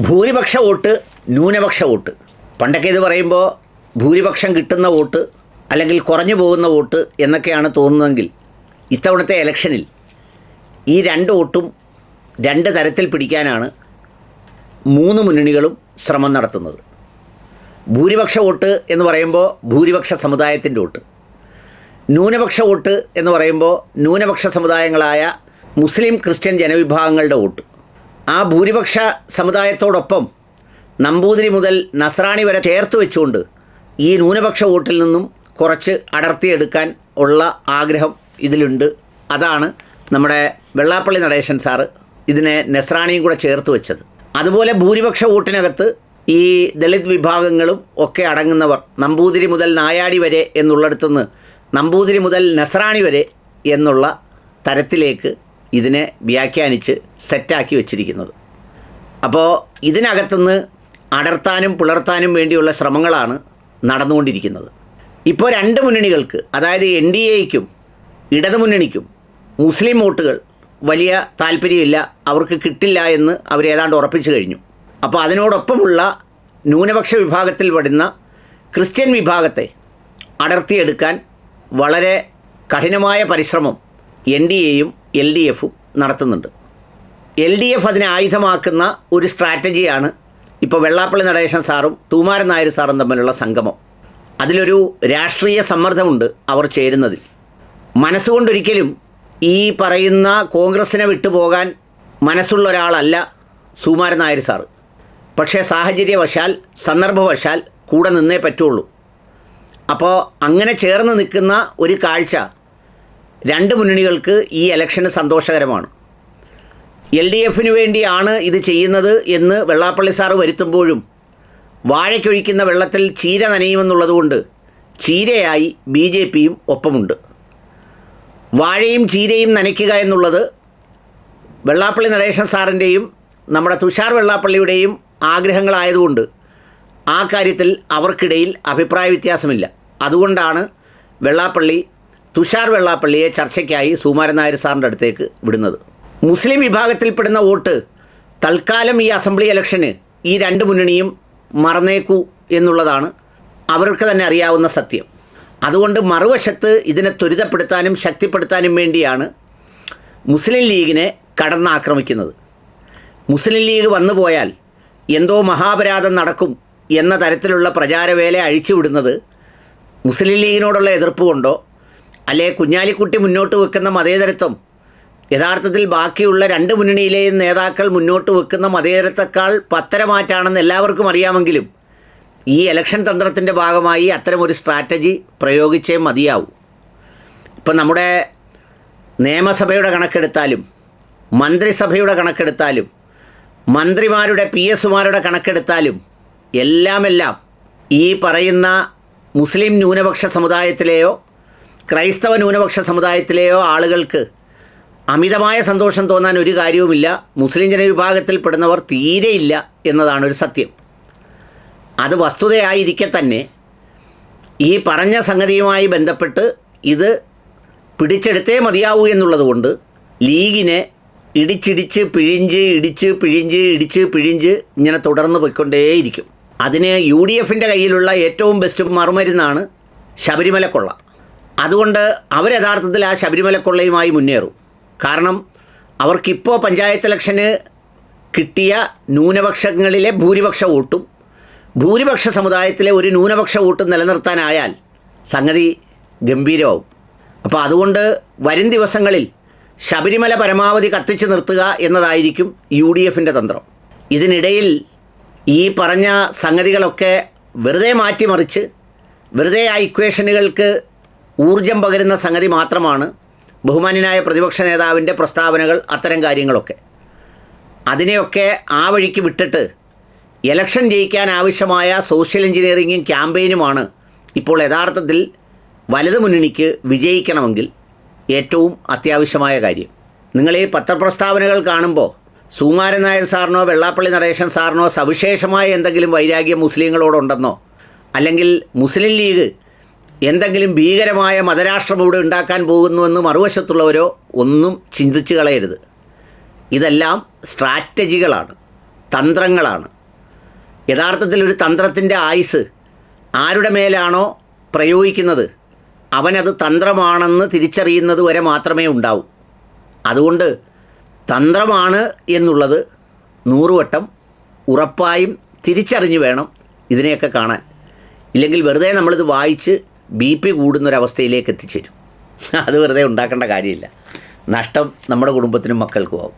ഭൂരിപക്ഷ വോട്ട്, ന്യൂനപക്ഷ വോട്ട്. പണ്ടൊക്കെ ഇത് പറയുമ്പോൾ ഭൂരിപക്ഷം കിട്ടുന്ന വോട്ട് അല്ലെങ്കിൽ കുറഞ്ഞു പോകുന്ന വോട്ട് എന്നൊക്കെയാണ് തോന്നുന്നതെങ്കിൽ ഇത്തവണത്തെ ഇലക്ഷനിൽ ഈ രണ്ട് വോട്ടും രണ്ട് തരത്തിൽ പിടിക്കാനാണ് മൂന്ന് മുന്നണികളും ശ്രമം നടത്തുന്നത്. ഭൂരിപക്ഷ വോട്ട് എന്ന് പറയുമ്പോൾ ഭൂരിപക്ഷ സമുദായത്തിൻ്റെ വോട്ട്, ന്യൂനപക്ഷ വോട്ട് എന്ന് പറയുമ്പോൾ ന്യൂനപക്ഷ സമുദായങ്ങളായ മുസ്ലിം ക്രിസ്ത്യൻ ജനവിഭാഗങ്ങളുടെ വോട്ട്. ആ ഭൂരിപക്ഷ സമുദായത്തോടൊപ്പം നമ്പൂതിരി മുതൽ നസ്രാണി വരെ ചേർത്ത് വെച്ചുകൊണ്ട് ഈ ന്യൂനപക്ഷ വോട്ടിൽ നിന്നും കുറച്ച് അടർത്തിയെടുക്കാൻ ഉള്ള ആഗ്രഹം ഇതിലുണ്ട്. അതാണ് നമ്മുടെ വെള്ളാപ്പള്ളി നടേശൻ സാറ് ഇതിനെ നസ്രാണിയും കൂടെ ചേർത്ത് വെച്ചത്. അതുപോലെ ഭൂരിപക്ഷ വോട്ടിനകത്ത് ഈ ദളിത് വിഭാഗങ്ങളും ഒക്കെ അടങ്ങുന്നവർ നമ്പൂതിരി മുതൽ നായാടി വരെ എന്നുള്ളിടത്തുനിന്ന് നമ്പൂതിരി മുതൽ നസ്രാണി വരെ എന്നുള്ള തരത്തിലേക്ക് ഇതിനെ വ്യാഖ്യാനിച്ച് സെറ്റാക്കി വച്ചിരിക്കുന്നത്. അപ്പോൾ ഇതിനകത്തുനിന്ന് അടർത്താനും പുലർത്താനും വേണ്ടിയുള്ള ശ്രമങ്ങളാണ് നടന്നുകൊണ്ടിരിക്കുന്നത്. ഇപ്പോൾ രണ്ട് മുന്നണികൾക്ക്, അതായത് NDAയ്ക്കും ഇടതുമുന്നണിക്കും മുസ്ലിം വോട്ടുകൾ വലിയ താല്പര്യമില്ല, അവർക്ക് കിട്ടില്ല എന്ന് അവരേതാണ്ട് ഉറപ്പിച്ചു കഴിഞ്ഞു. അപ്പോൾ അതിനോടൊപ്പമുള്ള ന്യൂനപക്ഷ വിഭാഗത്തിൽ പെടുന്ന ക്രിസ്ത്യൻ വിഭാഗത്തെ അടർത്തിയെടുക്കാൻ വളരെ കഠിനമായ പരിശ്രമം NDAയും LDFും നടത്തുന്നുണ്ട്. LDF അതിനെ ആയുധമാക്കുന്ന ഒരു സ്ട്രാറ്റജിയാണ് ഇപ്പോൾ വെള്ളാപ്പള്ളി നടേശൻ സാറും തൂമാരൻ നായർ സാറും തമ്മിലുള്ള സംഗമം. അതിലൊരു രാഷ്ട്രീയ സമ്മർദ്ദമുണ്ട് അവർ ചേരുന്നതിൽ. മനസ്സുകൊണ്ടൊരിക്കലും ഈ പറയുന്ന കോൺഗ്രസിനെ വിട്ടുപോകാൻ മനസ്സുള്ള ഒരാളല്ല സുകുമാരൻ നായർ സാറ്. പക്ഷേ സാഹചര്യവശാൽ, സന്ദർഭവശാൽ കൂടെ നിന്നേ പറ്റുള്ളൂ. അപ്പോൾ അങ്ങനെ ചേർന്ന് നിൽക്കുന്ന ഒരു കാഴ്ച രണ്ട് മുന്നണികൾക്ക് ഈ ഇലക്ഷന് സന്തോഷകരമാണ്. LDFിന് വേണ്ടിയാണ് ഇത് ചെയ്യുന്നത് എന്ന് വെള്ളാപ്പള്ളി സാറ് വരുത്തുമ്പോഴും വാഴയ്ക്കൊഴിക്കുന്ന വെള്ളത്തിൽ ചീര നനയുമെന്നുള്ളതുകൊണ്ട് ചീരയായി BJPയും ഒപ്പമുണ്ട്. വാഴയും ചീരയും നനയ്ക്കുക എന്നുള്ളത് വെള്ളാപ്പള്ളി നടേശൻ സാറിൻ്റെയും നമ്മുടെ തുഷാർ വെള്ളാപ്പള്ളിയുടെയും ആഗ്രഹങ്ങളായതുകൊണ്ട് ആ കാര്യത്തിൽ അവർക്കിടയിൽ അഭിപ്രായ വ്യത്യാസമില്ല. അതുകൊണ്ടാണ് വെള്ളാപ്പള്ളി തുഷാർ വെള്ളാപ്പള്ളിയെ ചർച്ചയ്ക്കായി സുകുമാരൻ നായർ സാറിൻ്റെ അടുത്തേക്ക് വിടുന്നത്. മുസ്ലിം വിഭാഗത്തിൽപ്പെടുന്ന വോട്ട് തൽക്കാലം ഈ അസംബ്ലി ഇലക്ഷന് ഈ രണ്ട് മുന്നണിയും മറന്നേക്കൂ എന്നുള്ളതാണ് അവർക്ക് തന്നെ അറിയാവുന്ന സത്യം. അതുകൊണ്ട് മറുവശത്ത് ഇതിനെ ത്വരിതപ്പെടുത്താനും ശക്തിപ്പെടുത്താനും വേണ്ടിയാണ് മുസ്ലിം ലീഗിനെ കടന്നാക്രമിക്കുന്നത്. മുസ്ലിം ലീഗ് വന്നു പോയാൽ എന്തോ മഹാപരാധം നടക്കും എന്ന തരത്തിലുള്ള പ്രചാരവേല അഴിച്ചുവിടുന്നത് മുസ്ലിം ലീഗിനോടുള്ള എതിർപ്പ് കൊണ്ടോ അല്ലെ കുഞ്ഞാലിക്കുട്ടി മുന്നോട്ട് വെക്കുന്ന മതേതരത്വം യഥാർത്ഥത്തിൽ ബാക്കിയുള്ള രണ്ട് മുന്നണിയിലെയും നേതാക്കൾ മുന്നോട്ട് വെക്കുന്ന മതേതരത്തെക്കാൾ പത്തരമാറ്റാണെന്ന് എല്ലാവർക്കും അറിയാമെങ്കിലും ഈ ഇലക്ഷൻ തന്ത്രത്തിൻ്റെ ഭാഗമായി അത്തരമൊരു സ്ട്രാറ്റജി പ്രയോഗിച്ചേ മതിയാവൂ. ഇപ്പം നമ്മുടെ നിയമസഭയുടെ കണക്കെടുത്താലും മന്ത്രിസഭയുടെ കണക്കെടുത്താലും മന്ത്രിമാരുടെ PSമാരുടെ കണക്കെടുത്താലും എല്ലാം ഈ പറയുന്ന മുസ്ലിം ന്യൂനപക്ഷ സമുദായത്തിലെയോ ക്രൈസ്തവ ന്യൂനപക്ഷ സമുദായത്തിലെയോ ആളുകൾക്ക് അമിതമായ സന്തോഷം തോന്നാൻ ഒരു കാര്യവുമില്ല. മുസ്ലിം ജനവിഭാഗത്തിൽപ്പെടുന്നവർ തീരെയില്ല എന്നതാണ് ഒരു സത്യം. അത് വസ്തുതയായിരിക്കെ തന്നെ ഈ പറഞ്ഞ സംഗതിയുമായി ബന്ധപ്പെട്ട് ഇത് പിടിച്ചെടുത്തേ മതിയാവൂ എന്നുള്ളതുകൊണ്ട് ലീഗിനെ ഇടിച്ചിടിച്ച് പിഴിഞ്ച് ഇടിച്ച് പിഴിഞ്ച് ഇടിച്ച് പിഴിഞ്ച് ഇങ്ങനെ തുടർന്ന് പോയിക്കൊണ്ടേയിരിക്കും. അതിന് UDFിൻ്റെ കയ്യിലുള്ള ഏറ്റവും ബെസ്റ്റ് മറുമരുന്നാണ് ശബരിമലക്കൊള്ള. അതുകൊണ്ട് അവർ യഥാർത്ഥത്തിൽ ആ ശബരിമലക്കൊള്ളയുമായി മുന്നേറും. കാരണം അവർക്കിപ്പോൾ പഞ്ചായത്ത് ഇലക്ഷന് കിട്ടിയ ന്യൂനപക്ഷങ്ങളിലെ ഭൂരിപക്ഷ വോട്ടും ഭൂരിപക്ഷ സമുദായത്തിലെ ഒരു ന്യൂനപക്ഷ വോട്ടും നിലനിർത്താനായാൽ സംഗതി ഗംഭീരമാവും. അപ്പോൾ അതുകൊണ്ട് വരും ദിവസങ്ങളിൽ ശബരിമല പരമാവധി കത്തിച്ചു നിർത്തുക എന്നതായിരിക്കും UDFിൻ്റെ തന്ത്രം. ഇതിനിടയിൽ ഈ പറഞ്ഞ സംഗതികളൊക്കെ വെറുതെ മാറ്റിമറിച്ച് വെറുതെ ആ ഇക്വേഷനുകൾക്ക് ഊർജം പകരുന്ന സംഗതി മാത്രമാണ് ബഹുമാന്യനായ പ്രതിപക്ഷ നേതാവിൻ്റെ പ്രസ്താവനകൾ. അത്തരം കാര്യങ്ങളൊക്കെ അതിനെയൊക്കെ ആ വഴിക്ക് വിട്ടിട്ട് ഇലക്ഷൻ ജയിക്കാൻ ആവശ്യമായ സോഷ്യൽ എഞ്ചിനീയറിങ്ങും ക്യാമ്പയിനുമാണ് ഇപ്പോൾ യഥാർത്ഥത്തിൽ വലതു മുന്നണിക്ക് വിജയിക്കണമെങ്കിൽ ഏറ്റവും അത്യാവശ്യമായ കാര്യം. നിങ്ങൾ ഈ പത്രപ്രസ്താവനകൾ കാണുമ്പോൾ സുകുമാരൻ നായർ സാറിനോ വെള്ളാപ്പള്ളി നടേശൻ സാറിനോ സവിശേഷമായ എന്തെങ്കിലും വൈരാഗ്യം മുസ്ലിങ്ങളോടുണ്ടെന്നോ അല്ലെങ്കിൽ മുസ്ലിം ലീഗ് എന്തെങ്കിലും ഭീകരമായ മതരാഷ്ട്രം ഇവിടെ ഉണ്ടാക്കാൻ പോകുന്നുവെന്ന് മറുവശത്തുള്ളവരോ ഒന്നും ചിന്തിച്ചു കളയരുത്. ഇതെല്ലാം സ്ട്രാറ്റജികളാണ്. തന്ത്രങ്ങളാണ്. യഥാർത്ഥത്തിൽ ഒരു തന്ത്രത്തിൻ്റെ ആയുസ് ആരുടെ മേലാണോ പ്രയോഗിക്കുന്നത് അവനത് തന്ത്രമാണെന്ന് തിരിച്ചറിയുന്നത് വരെ മാത്രമേ ഉണ്ടാവൂ. അതുകൊണ്ട് തന്ത്രമാണ് എന്നുള്ളത് 100 വട്ടം ഉറപ്പായും തിരിച്ചറിഞ്ഞ് വേണം ഇതിനെയൊക്കെ കാണാൻ. ഇല്ലെങ്കിൽ വെറുതെ നമ്മളിത് വായിച്ച് BP കൂടുന്നൊരവസ്ഥയിലേക്ക് എത്തിച്ചേരും. അത് വെറുതെ ഉണ്ടാക്കേണ്ട കാര്യമില്ല. നഷ്ടം നമ്മുടെ കുടുംബത്തിനും മക്കൾക്കും ആവും.